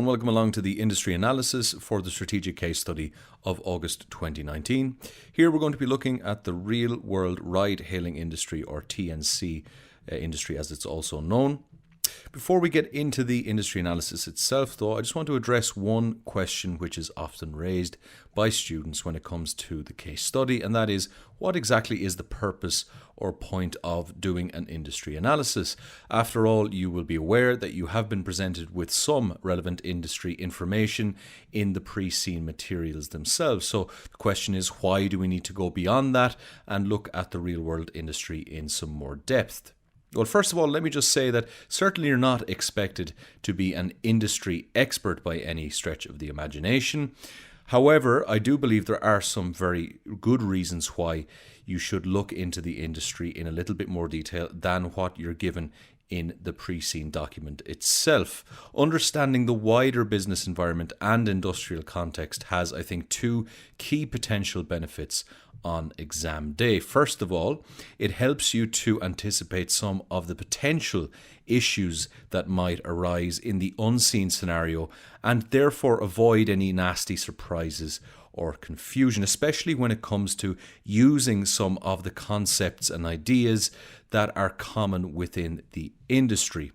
and welcome along to the industry analysis for the strategic case study of August 2019. Here we're going to be looking at the real world ride hailing industry, or TNC industry as it's also known. Before we get into the industry analysis itself though, I just want to address one question which is often raised by students when it comes to the case study, and that is, what exactly is the purpose or point of doing an industry analysis? After all, you will be aware that you have been presented with some relevant industry information in the pre-seen materials themselves. So the question is, why do we need to go beyond that and look at the real world industry in some more depth? Well, first of all, let me just say that certainly you're not expected to be an industry expert by any stretch of the imagination. However, I do believe there are some very good reasons why you should look into the industry in a little bit more detail than what you're given in the pre-seen document itself. Understanding the wider business environment and industrial context has, I think, two key potential benefits on exam day. First of all, it helps you to anticipate some of the potential issues that might arise in the unseen scenario and therefore avoid any nasty surprises or confusion, especially when it comes to using some of the concepts and ideas that are common within the industry.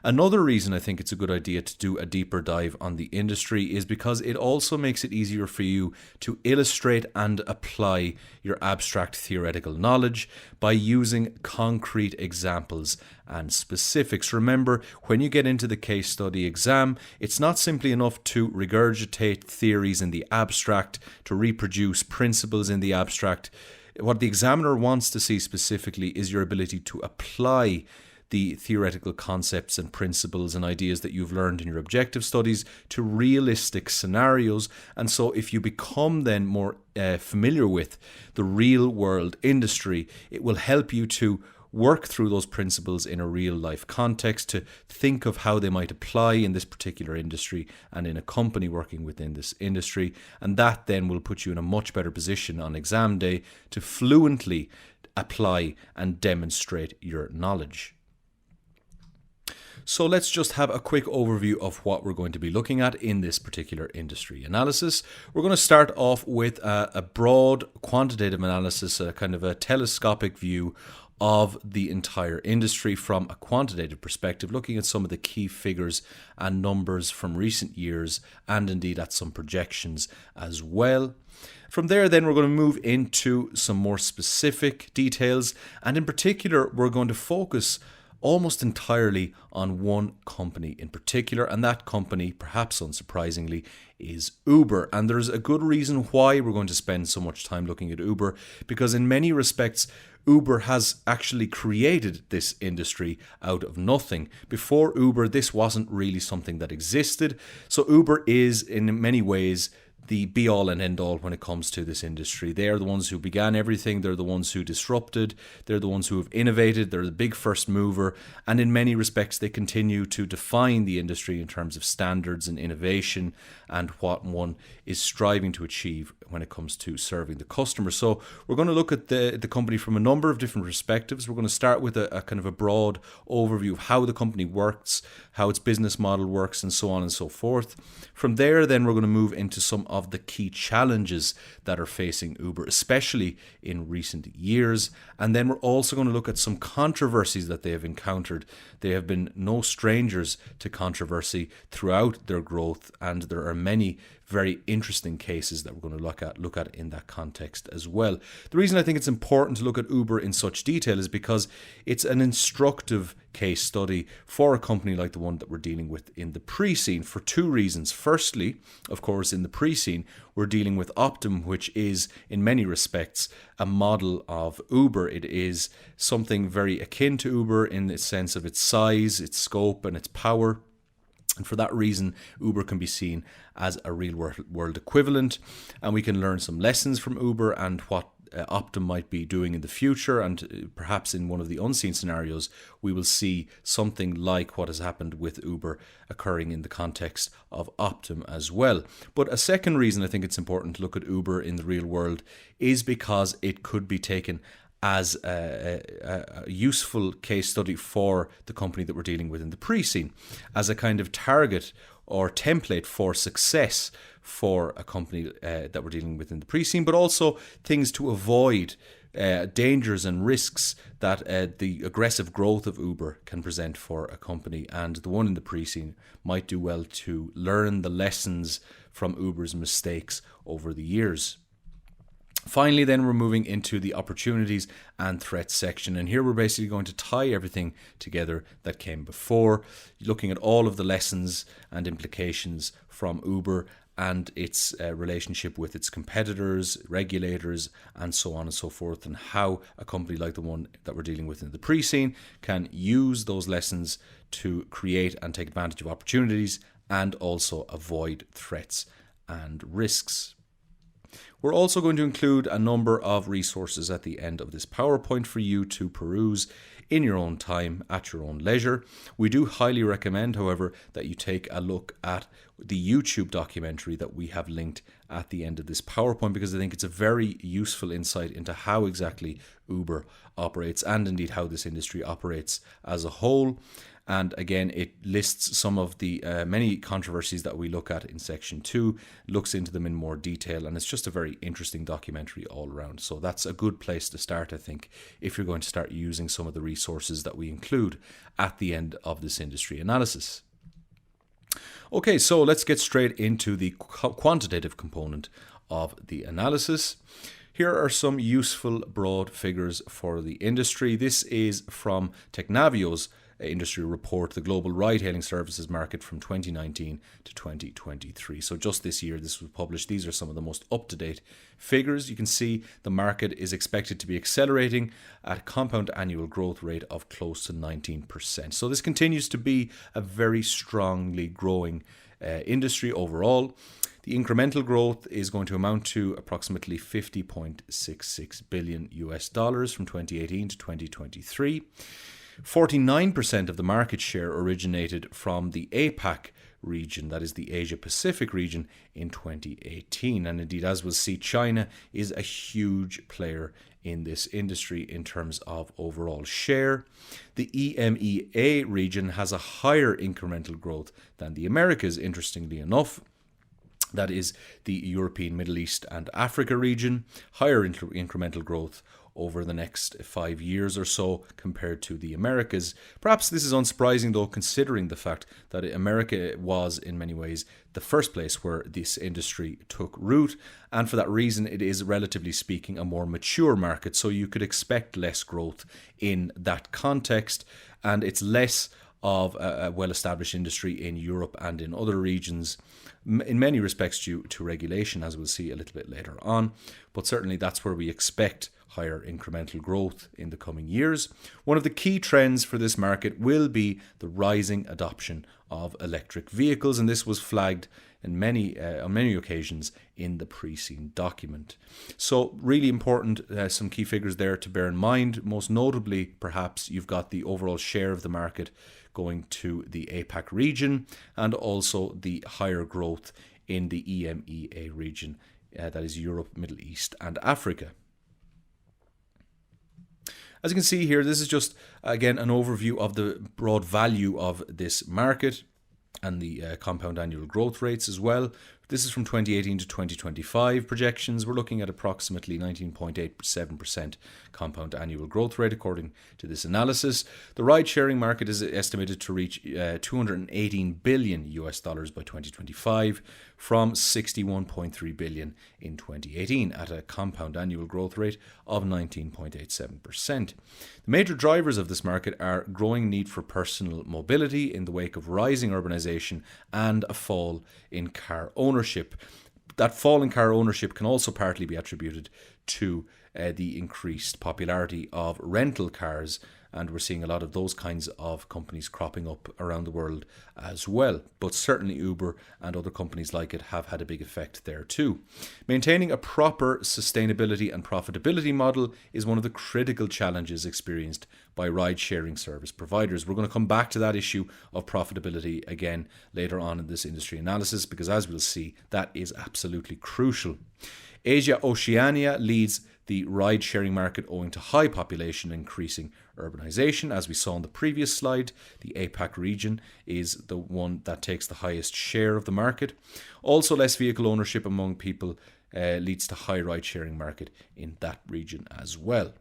Another reason I think it's a good idea to do a deeper dive on the industry is because it also makes it easier for you to illustrate and apply your abstract theoretical knowledge by using concrete examples and specifics. Remember, when you get into the case study exam, it's not simply enough to regurgitate theories in the abstract, to reproduce principles in the abstract. What the examiner wants to see specifically is your ability to apply the theoretical concepts and principles and ideas that you've learned in your objective studies to realistic scenarios. And so if you become then more familiar with the real world industry, it will help you to work through those principles in a real life context, to think of how they might apply in this particular industry and in a company working within this industry. And that then will put you in a much better position on exam day to fluently apply and demonstrate your knowledge. So let's just have a quick overview of what we're going to be looking at in this particular industry analysis. We're going to start off with a broad quantitative analysis, a kind of a telescopic view of the entire industry from a quantitative perspective, looking at some of the key figures and numbers from recent years and indeed at some projections as well. From there, then, we're going to move into some more specific details, and in particular, we're going to focus almost entirely on one company in particular, and that company, perhaps unsurprisingly, is Uber. And there's a good reason why we're going to spend so much time looking at Uber, because in many respects, Uber has actually created this industry out of nothing. Before Uber, this wasn't really something that existed. So Uber is, in many ways, the be-all and end-all when it comes to this industry. They are the ones who began everything. They're the ones who disrupted. They're the ones who have innovated. They're the big first mover. And in many respects, they continue to define the industry in terms of standards and innovation and what one is striving to achieve when it comes to serving the customer. So we're going to look at the company from a number of different perspectives. We're going to start with a kind of a broad overview of how the company works, how its business model works, and so on and so forth. From there, then, we're going to move into some of the key challenges that are facing Uber, especially in recent years. And then we're also going to look at some controversies that they have encountered. They have been no strangers to controversy throughout their growth, and there are many very interesting cases that we're going to look at in that context as well. The reason I think it's important to look at Uber in such detail is because it's an instructive case study for a company like the one that we're dealing with in the pre-scene for two reasons. Firstly, of course, in the pre-scene, we're dealing with Optum, which is in many respects a model of Uber. It is something very akin to Uber in the sense of its size, its scope, and its power. And for that reason, Uber can be seen as a real world equivalent, and we can learn some lessons from Uber and what Optum might be doing in the future, and perhaps in one of the unseen scenarios we will see something like what has happened with Uber occurring in the context of Optum as well. But a second reason I think it's important to look at Uber in the real world is because it could be taken as a useful case study for the company that we're dealing with in the pre-scene, as a kind of target or template for success for a company that we're dealing with in the pre-scene, but also things to avoid dangers and risks that the aggressive growth of Uber can present for a company. And the one in the pre-scene might do well to learn the lessons from Uber's mistakes over the years. Finally, then we're moving into the opportunities and threats section. And here we're basically going to tie everything together that came before, looking at all of the lessons and implications from Uber and its relationship with its competitors, regulators, and so on and so forth, and how a company like the one that we're dealing with in the pre-scene can use those lessons to create and take advantage of opportunities and also avoid threats and risks. We're also going to include a number of resources at the end of this PowerPoint for you to peruse in your own time, at your own leisure. We do highly recommend, however, that you take a look at the YouTube documentary that we have linked at the end of this PowerPoint, because I think it's a very useful insight into how exactly Uber operates and indeed how this industry operates as a whole. And again, it lists some of the many controversies that we look at in section 2, looks into them in more detail, and it's just a very interesting documentary all around. So that's a good place to start, I think, if you're going to start using some of the resources that we include at the end of this industry analysis. Okay, so let's get straight into the quantitative component of the analysis. Here are some useful broad figures for the industry. This is from Technavio's industry report, the global ride-hailing services market from 2019 to 2023. So just this year this was published. These are some of the most up-to-date figures. You can see the market is expected to be accelerating at a compound annual growth rate of close to 19%. So this continues to be a very strongly growing industry overall. The incremental growth is going to amount to approximately $50.66 billion from 2018 to 2023. 49% of the market share originated from the APAC region, that is the Asia Pacific region, in 2018. And indeed, as we'll see, China is a huge player in this industry in terms of overall share. The EMEA region has a higher incremental growth than the Americas, interestingly enough. That is the European, Middle East and Africa region, higher incremental growth over the next 5 years or so compared to the Americas. Perhaps this is unsurprising, though, considering the fact that America was in many ways the first place where this industry took root, and for that reason it is, relatively speaking, a more mature market, so you could expect less growth in that context, and it's less of a well-established industry in Europe and in other regions, in many respects due to regulation, as we'll see a little bit later on. But certainly that's where we expect higher incremental growth in the coming years. One of the key trends for this market will be the rising adoption of electric vehicles, and this was flagged in on many occasions in the pre-scene document. So really important, some key figures there to bear in mind. Most notably, perhaps, you've got the overall share of the market going to the APAC region, and also the higher growth in the EMEA region, that is Europe, Middle East and Africa. As you can see here, this is just, again, an overview of the broad value of this market and the compound annual growth rates as well. This is from 2018 to 2025 projections. We're looking at approximately 19.87% compound annual growth rate according to this analysis. The ride-sharing market is estimated to reach $218 billion by 2025 from $61.3 billion in 2018 at a compound annual growth rate of 19.87%. The major drivers of this market are growing need for personal mobility in the wake of rising urbanization and a fall in car ownership. That fall in car ownership can also partly be attributed to the increased popularity of rental cars, and we're seeing a lot of those kinds of companies cropping up around the world as well. But certainly Uber and other companies like it have had a big effect there too. Maintaining a proper sustainability and profitability model is one of the critical challenges experienced by ride-sharing service providers. We're going to come back to that issue of profitability again later on in this industry analysis, because as we'll see, that is absolutely crucial. Asia Oceania leads the ride-sharing market owing to high population and increasing urbanization. As we saw on the previous slide, the APAC region is the one that takes the highest share of the market. Also, less vehicle ownership among people leads to high ride-sharing market in that region as well.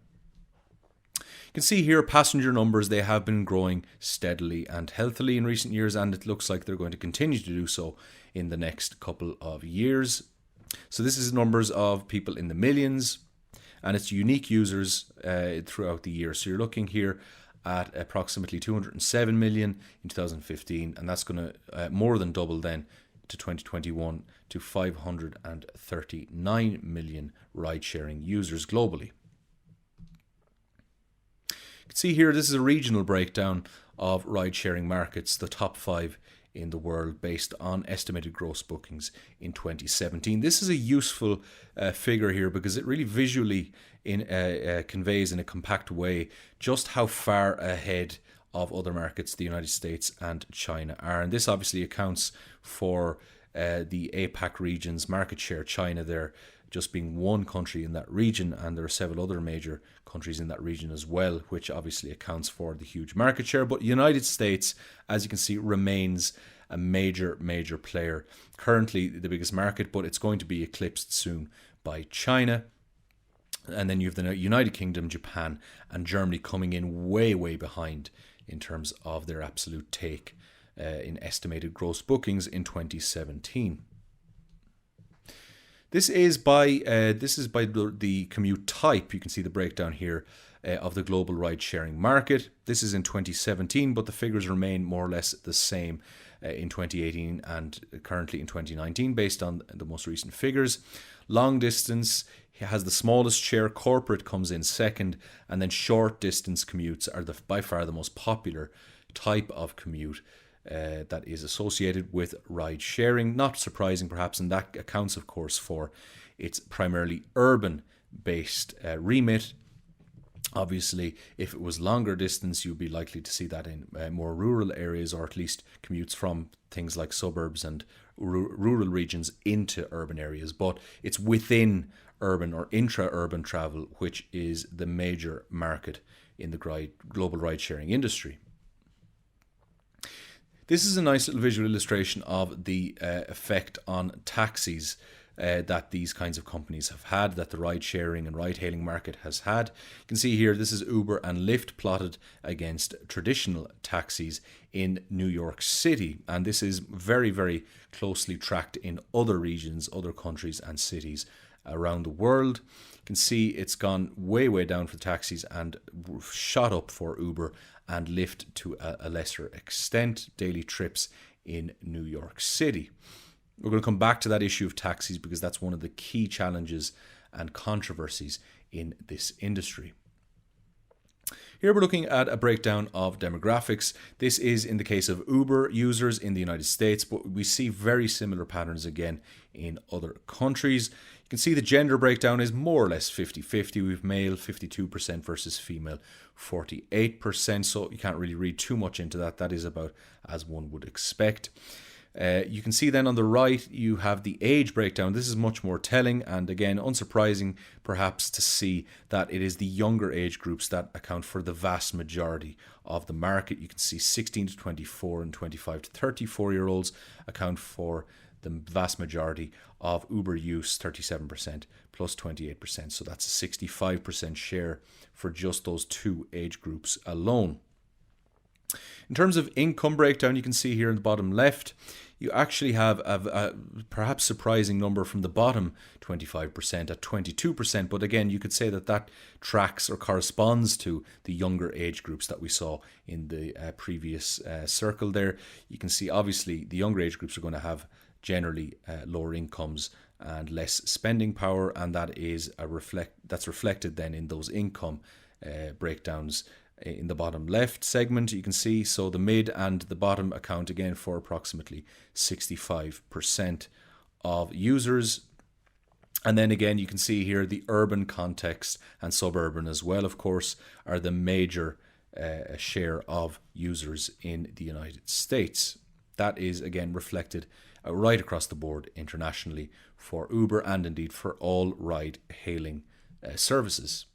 You can see here passenger numbers, they have been growing steadily and healthily in recent years, and it looks like they're going to continue to do so in the next couple of years. So this is numbers of people in the millions, and it's unique users throughout the year. So you're looking here at approximately 207 million in 2015, and that's going to more than double then to 2021 to 539 million ride-sharing users globally. You can see here, this is a regional breakdown of ride-sharing markets, the top 5 in the world based on estimated gross bookings in 2017. This is a useful figure here because it really visually conveys in a compact way just how far ahead of other markets the United States and China are. And this obviously accounts for the APAC region's market share. China there just being one country in that region, and there are several other major countries in that region as well, which obviously accounts for the huge market share. But United States, as you can see, remains a major player. Currently the biggest market, but it's going to be eclipsed soon by China. And then you have the United Kingdom, Japan, and Germany coming in way behind in terms of their absolute take in estimated gross bookings in 2017. This is by the commute type. You can see the breakdown here of the global ride-sharing market. This is in 2017, but the figures remain more or less the same in 2018 and currently in 2019 based on the most recent figures. Long distance has the smallest share, corporate comes in second, and then short distance commutes are by far the most popular type of commute that is associated with ride sharing. Not surprising perhaps, and that accounts of course for its primarily urban based remit. Obviously, if it was longer distance, you'd be likely to see that in more rural areas, or at least commutes from things like suburbs and rural regions into urban areas. But it's within urban or intra-urban travel which is the major market in the global ride-sharing industry. This is a nice little visual illustration of the effect on taxis that these kinds of companies have had, that the ride-sharing and ride-hailing market has had. You can see here, this is Uber and Lyft plotted against traditional taxis in New York City. And this is very closely tracked in other regions, other countries and cities around the world. You can see it's gone way down for taxis and shot up for Uber and Lyft to a lesser extent, daily trips in New York City. We're going to come back to that issue of taxis because that's one of the key challenges and controversies in this industry. Here we're looking at a breakdown of demographics. This is in the case of Uber users in the United States, but we see very similar patterns again in other countries. You can see the gender breakdown is more or less 50-50. We've male 52% versus female 48%, so you can't really read too much into that. That is about as one would expect. You can see then on the right you have the age breakdown. This is much more telling, and again unsurprising perhaps to see that it is the younger age groups that account for the vast majority of the market. You can see 16 to 24 and 25 to 34 year olds account for the vast majority of Uber use, 37% plus 28%. So that's a 65% share for just those two age groups alone. In terms of income breakdown, you can see here in the bottom left, you actually have a perhaps surprising number from the bottom 25% at 22%. But again, you could say that tracks or corresponds to the younger age groups that we saw in the previous circle there. You can see obviously the younger age groups are going to have generally lower incomes and less spending power, and that's reflected then in those income breakdowns. In the bottom left segment, you can see, so the mid and the bottom account again for approximately 65% of users. And then again, you can see here the urban context and suburban as well, of course, are the major share of users in the United States. That is again reflected right across the board internationally for Uber and indeed for all ride-hailing services.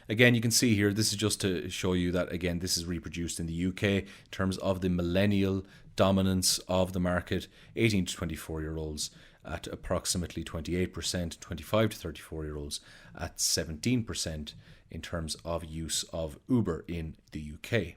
Again, you can see here, this is just to show you that, again, this is reproduced in the UK in terms of the millennial dominance of the market, 18 to 24-year-olds at approximately 28%, 25 to 34-year-olds at 17% in terms of use of Uber in the UK.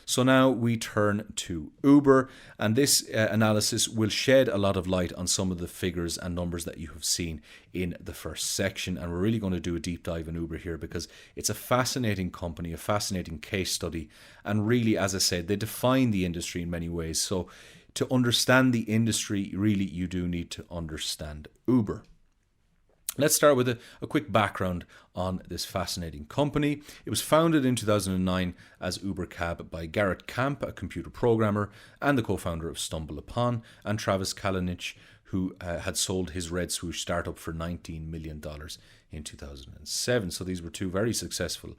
So now we turn to Uber, and this analysis will shed a lot of light on some of the figures and numbers that you have seen in the first section. And we're really going to do a deep dive in Uber here because it's a fascinating company, a fascinating case study. And really, as I said, they define the industry in many ways. So to understand the industry, really, you do need to understand Uber. Let's start with a quick background on this fascinating company. It was founded in 2009 as Uber Cab by Garrett Camp, a computer programmer and the co-founder of StumbleUpon, and Travis Kalanick, who had sold his Red Swoosh startup for $19 million in 2007. So these were two very successful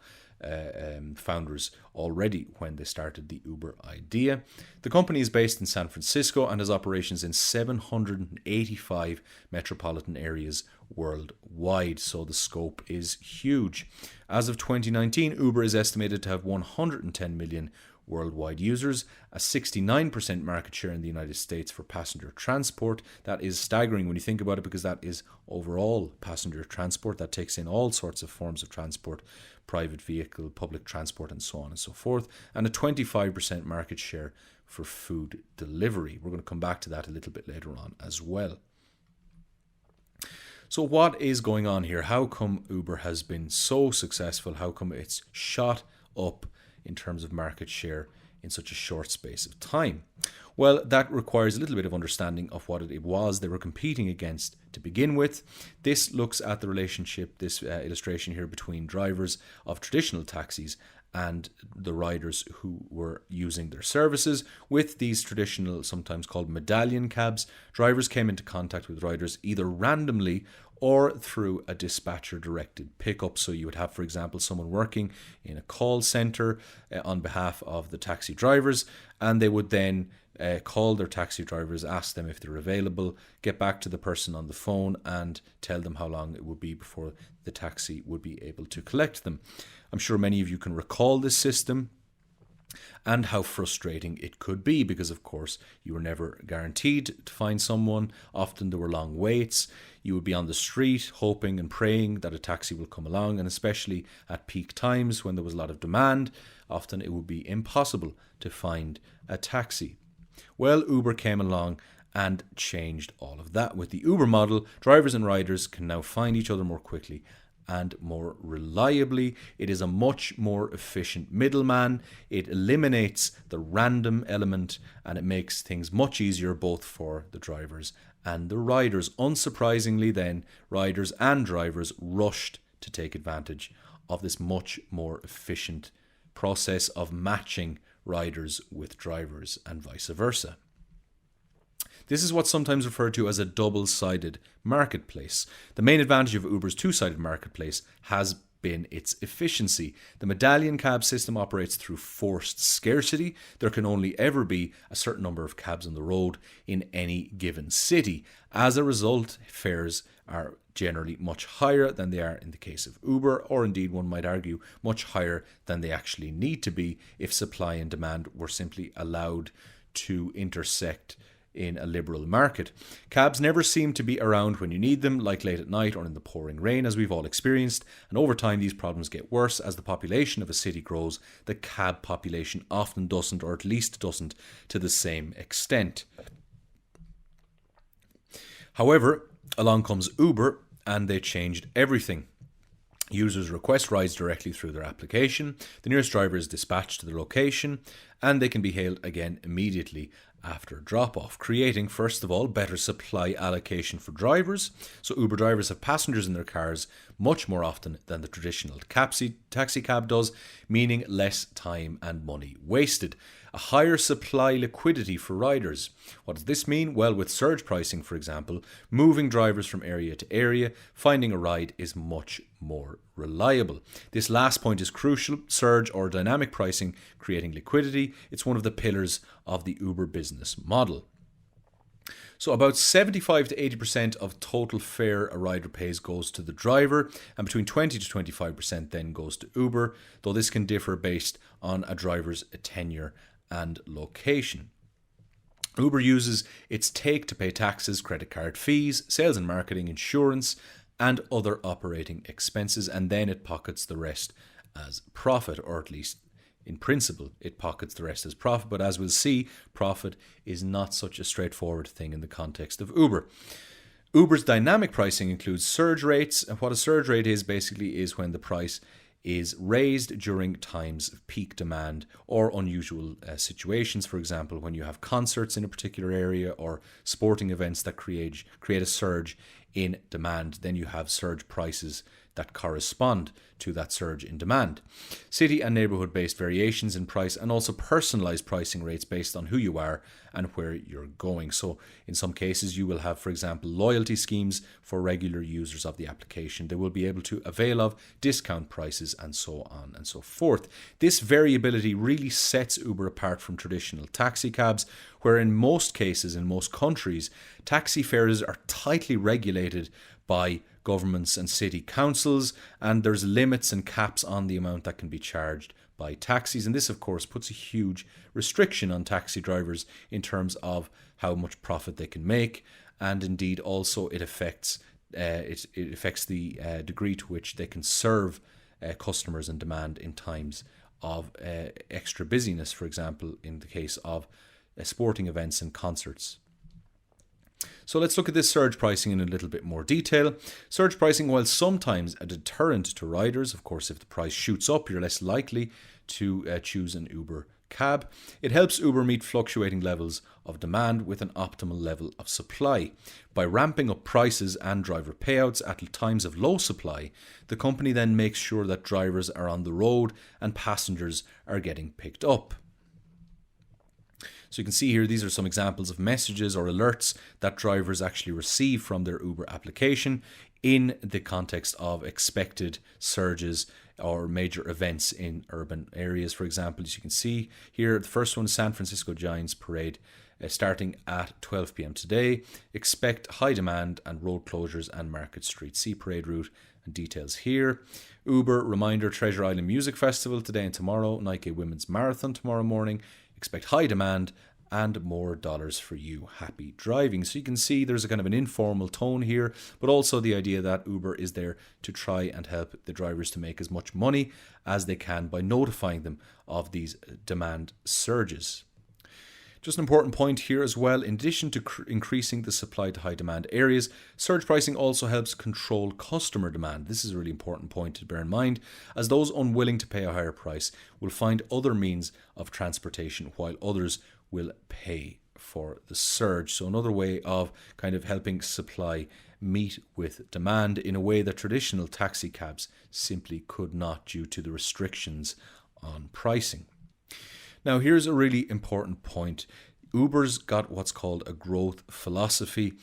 founders already when they started the Uber idea. The company is based in San Francisco and has operations in 785 metropolitan areas worldwide, so the scope is huge. As of 2019, Uber is estimated to have 110 million worldwide users, a 69% market share in the United States for passenger transport. That is staggering when you think about it, because that is overall passenger transport. That takes in all sorts of forms of transport, private vehicle, public transport, and so on and so forth, and a 25% market share for food delivery. We're going to come back to that a little bit later on as well. So what is going on here? How come Uber has been so successful? How come it's shot up in terms of market share in such a short space of time? Well, that requires a little bit of understanding of what it was they were competing against to begin with. This looks at the relationship, this illustration here, between drivers of traditional taxis and the riders who were using their services. With these traditional, sometimes called medallion cabs, drivers came into contact with riders either randomly or through a dispatcher-directed pickup. So you would have, for example, someone working in a call center on behalf of the taxi drivers, and they would then call their taxi drivers, ask them if they're available, get back to the person on the phone and tell them how long it would be before the taxi would be able to collect them. I'm sure many of you can recall this system and how frustrating it could be, because of course you were never guaranteed to find someone. Often there were long waits. You would be on the street hoping and praying that a taxi will come along, and especially at peak times when there was a lot of demand, often it would be impossible to find a taxi. Well, Uber came along and changed all of that. With the Uber model, drivers and riders can now find each other more quickly and more reliably. It is a much more efficient middleman. It eliminates the random element, and it makes things much easier both for the drivers and the riders. Unsurprisingly then, riders and drivers rushed to take advantage of this much more efficient process of matching riders with drivers and vice versa. This is what's sometimes referred to as a double-sided marketplace. The main advantage of Uber's two-sided marketplace has been its efficiency. The medallion cab system operates through forced scarcity. There can only ever be a certain number of cabs on the road in any given city. As a result, fares are generally much higher than they are in the case of Uber, or indeed one might argue much higher than they actually need to be if supply and demand were simply allowed to intersect in a liberal market. Cabs never seem to be around when you need them, like late at night or in the pouring rain, as we've all experienced, and over time these problems get worse. As the population of a city grows, the cab population often doesn't, or at least doesn't to the same extent. However, along comes Uber, and they changed everything. Users request rides directly through their application, the nearest driver is dispatched to their location, and they can be hailed again immediately after drop-off, creating, first of all, better supply allocation for drivers. So Uber drivers have passengers in their cars much more often than the traditional taxi cab does, meaning less time and money wasted. A higher supply liquidity for riders. What does this mean? Well, with surge pricing, for example, moving drivers from area to area, finding a ride is much more reliable. This last point is crucial. Surge or dynamic pricing, creating liquidity. It's one of the pillars of the Uber business model. So about 75 to 80% of total fare a rider pays goes to the driver, and between 20 to 25% then goes to Uber, though this can differ based on a driver's tenure and location. Uber uses its take to pay taxes, credit card fees, sales and marketing, insurance, and other operating expenses, and then it pockets the rest as profit, or at least in principle, it pockets the rest as profit. But as we'll see, profit is not such a straightforward thing in the context of Uber. Uber's dynamic pricing includes surge rates, and what a surge rate is basically is when the price is raised during times of peak demand or unusual situations. For example, when you have concerts in a particular area or sporting events that create a surge in demand, then you have surge prices that correspond to that surge in demand. City and neighborhood-based variations in price, and also personalized pricing rates based on who you are and where you're going. So in some cases, you will have, for example, loyalty schemes for regular users of the application. They will be able to avail of discount prices and so on and so forth. This variability really sets Uber apart from traditional taxi cabs, where in most cases, in most countries, taxi fares are tightly regulated by governments and city councils, and there's limits and caps on the amount that can be charged by taxis. And this, of course, puts a huge restriction on taxi drivers in terms of how much profit they can make, and indeed also it affects the degree to which they can serve customers and demand in times of extra busyness, for example, in the case of sporting events and concerts. So let's look at this surge pricing in a little bit more detail. Surge pricing, while sometimes a deterrent to riders, of course, if the price shoots up, you're less likely to choose an Uber cab. It helps Uber meet fluctuating levels of demand with an optimal level of supply. By ramping up prices and driver payouts at times of low supply, the company then makes sure that drivers are on the road and passengers are getting picked up. So you can see here, these are some examples of messages or alerts that drivers actually receive from their Uber application in the context of expected surges or major events in urban areas. For example, as you can see here, the first one is San Francisco Giants Parade starting at 12 p.m. today. Expect high demand and road closures and Market Street. See parade route and details here. Uber reminder, Treasure Island Music Festival today and tomorrow. Nike Women's Marathon tomorrow morning. Expect high demand and more dollars for you. Happy driving. So you can see there's a kind of an informal tone here, but also the idea that Uber is there to try and help the drivers to make as much money as they can by notifying them of these demand surges. Just an important point here as well, in addition to increasing the supply to high demand areas, surge pricing also helps control customer demand. This is a really important point to bear in mind, as those unwilling to pay a higher price will find other means of transportation while others will pay for the surge. So another way of kind of helping supply meet with demand in a way that traditional taxi cabs simply could not due to the restrictions on pricing. Now, here's a really important point. Uber's got what's called a growth philosophy.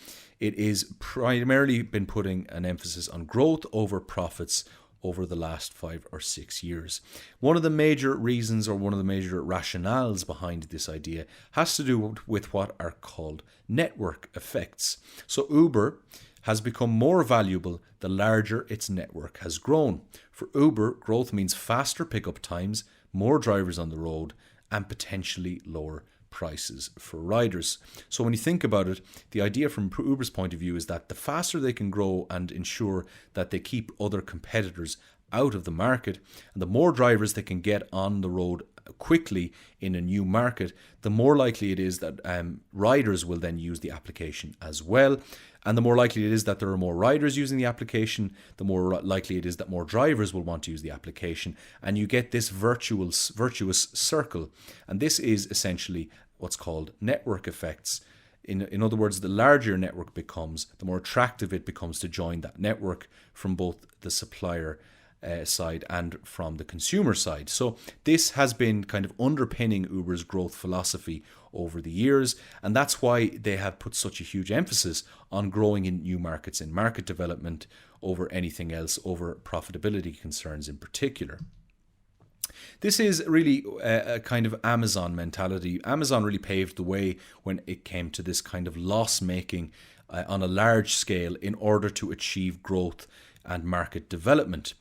It is primarily been putting an emphasis on growth over profits over the last 5 or 6 years. One of the major reasons, or one of the major rationales behind this idea, has to do with what are called network effects. So Uber has become more valuable the larger its network has grown. For Uber, growth means faster pickup times, more drivers on the road, and potentially lower prices for riders. So when you think about it, the idea from Uber's point of view is that the faster they can grow and ensure that they keep other competitors out of the market, and the more drivers they can get on the road quickly in a new market, the more likely it is that riders will then use the application as well. And the more likely it is that there are more riders using the application, the more likely it is that more drivers will want to use the application. And you get this virtuous circle. And this is essentially what's called network effects. In other words, the larger your network becomes, the more attractive it becomes to join that network from both the supplier side and from the consumer side. So this has been kind of underpinning Uber's growth philosophy over the years, and that's why they have put such a huge emphasis on growing in new markets and market development over anything else, over profitability concerns in particular. This is really a kind of Amazon mentality. Amazon really paved the way when it came to this kind of loss making on a large scale in order to achieve growth and market development.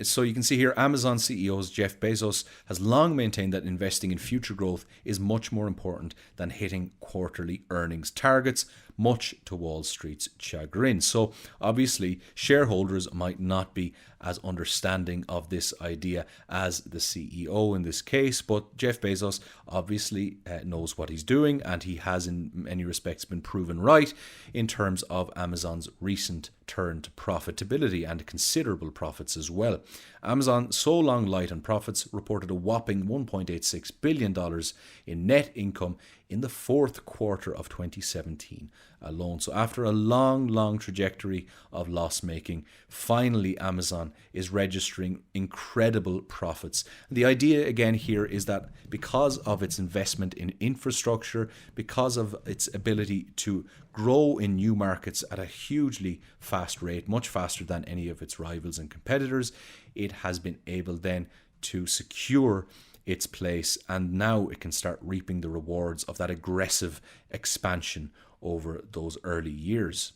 So you can see here, Amazon CEO Jeff Bezos has long maintained that investing in future growth is much more important than hitting quarterly earnings targets, much to Wall Street's chagrin. So obviously, shareholders might not be as understanding of this idea as the CEO in this case, but Jeff Bezos obviously knows what he's doing, and he has in many respects been proven right in terms of Amazon's recent turn to profitability and considerable profits as well. Amazon, so long light on profits, reported a whopping $1.86 billion in net income in the fourth quarter of 2017 alone. So after a long trajectory of loss making, finally Amazon is registering incredible profits. The idea again here is that because of its investment in infrastructure, because of its ability to grow in new markets at a hugely fast rate, much faster than any of its rivals and competitors, it has been able then to secure its place, and now it can start reaping the rewards of that aggressive expansion over those early years.